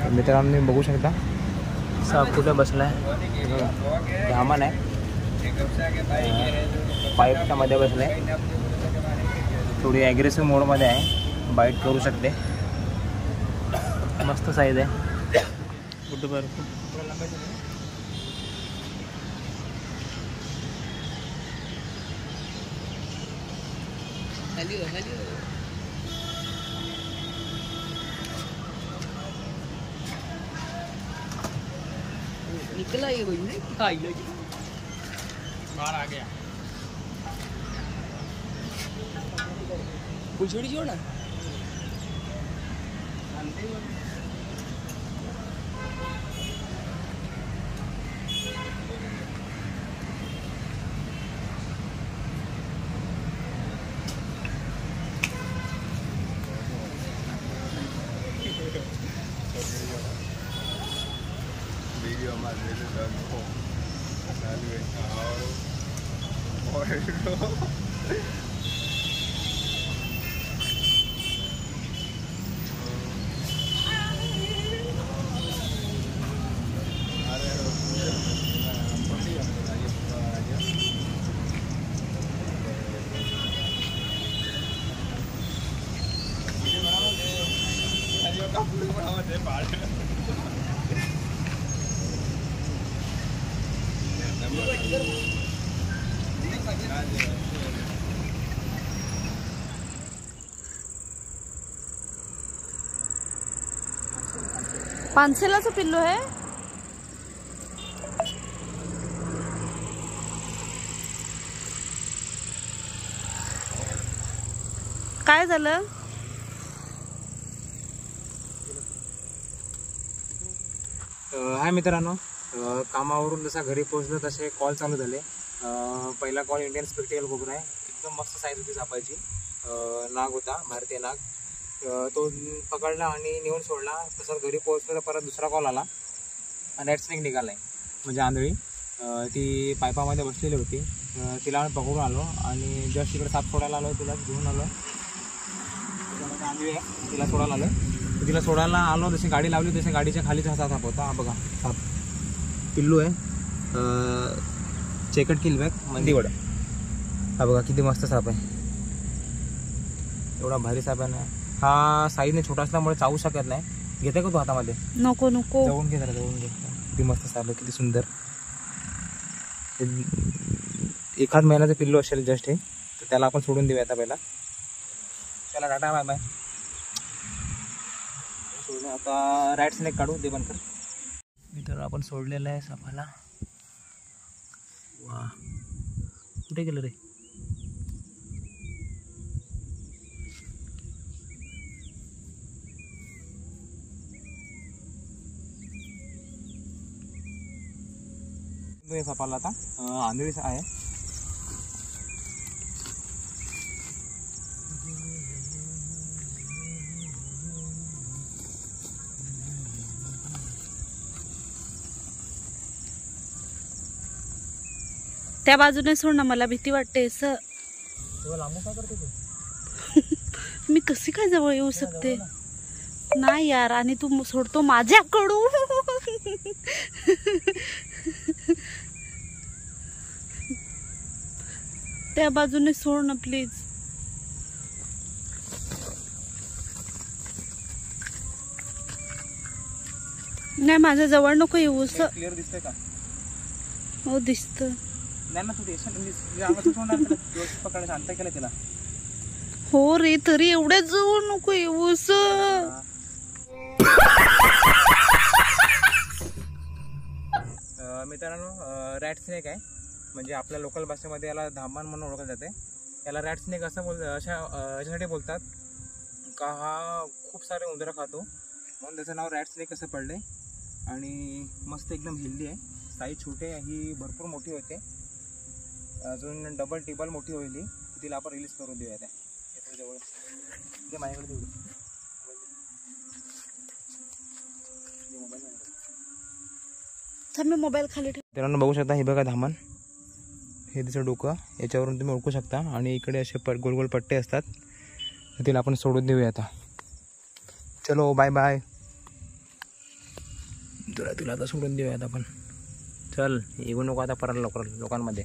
मित्रांनो तुम्ही बघू शकता साप कुठे बसलाय. धामण आहे, पाईपच्या मध्ये बसलाय. थोडी ॲग्रेसिव्ह मोडमध्ये आहे, बाईट करू शकते. मस्त साईज आहे. बुटभर निकला ये भाई ने खाई लगी बाहर आ गया. कुछ छोड़ी छोड़ ना video mà dễ dàng không là người áo mỏi đó. पानसेलाचं पिल्लू आहे. काय झालं? हाय मित्रांनो, कामावरून जसा घरी पोहोचलो तसे कॉल चालू झाले. पहिला कॉल इंडियन स्पेक्टिकल कोबरा आहे. एकदम मस्त साईज होती सापाची. नाग होता, भारतीय नाग. तो पकडला आणि नेऊन सोडला. तसं घरी पोहोचलो तर परत दुसरा कॉल आला. रेड स्नेक निघाला आहे, म्हणजे आंधळी. ती पायपामध्ये बसलेली होती. तिला पकडून आलो आणि जस्ट इकडे साप सोडायला आलो. तिला घेऊन आलो. आंधळी आहे, तिला सोडायला आलो. तिला सोडायला आलो, जशी गाडी लावली तशी गाडीच्या खालीचा असा साप होता. हा बघा साप, पिल्लू आहे. चेकट किलबॅक मंदीवड. हा बघा किती मस्त साप आहे. एवढा भारी साप आहे ना. हा साईजने छोटा असल्यामुळे चावू शकत नाही. घेते का तू हातामध्ये? नको नको, जवळून घे जरा, जवळून घे. किती मस्त साप आहे, किती सुंदर. एखाद महिन्याचं पिल्लू असेल जस्ट हे. तर त्याला आपण सोडून देऊया आता पहिला. त्याला टाटा बाय बाय. आता राईट स्नेक काढू दे, बंद कर. मित्र आपण सोडलेलं आहे सापाला. वा, कुठे गेलं रे? सापाला आता आंधळी आहे. त्या बाजूने सोड ना, मला भीती वाटते. असं लांबू काय करते तू? मी कशी काय जवळ येऊ शकते? नाही यार, आणि तू सोडतो माझ्याकडून. त्या बाजूने सोड ना प्लीज. नाही, माझ्या जवळ नको येऊ. क्लिअर दिसतंय का? हो दिसत. नाही ना, तू पकडायचं अंतर केलं तिला. हो रे, तरी एवढ्या जवळ नको येऊ. मित्रांनो, रॅट स्नेक आहे. म्हणजे आपल्या लोकल भाषेमध्ये याला धामण म्हणून ओळखलं जाते. याला रॅट स्नेक असं याच्यासाठी बोलतात का हा खूप सारे उंदरं खातो, म्हणून त्याचं नाव रॅट स्नेक असं पडले. आणि मस्त एकदम हेल्दी आहे. साईज छोटी आहे, ही भरपूर मोठी होते. अजून डबल टिबल मोठी होईल ही. तिला आपण रिलीज करून देऊया. त्या जवळ ते माझ्याकडे तेवढं मी मोबाईल खाली ठेव. मित्रांनो बघू शकता, हे बघा धामण. हे तिचं डोकं, याच्यावरून तुम्ही ओळखू शकता. आणि इकडे असे गोल गोल पट्टे असतात. तिला आपण सोडून देऊया आता. चलो बाय बाय. तुला आता सोडून देऊयात आपण. चल येऊ नको आता परत लोकांमध्ये.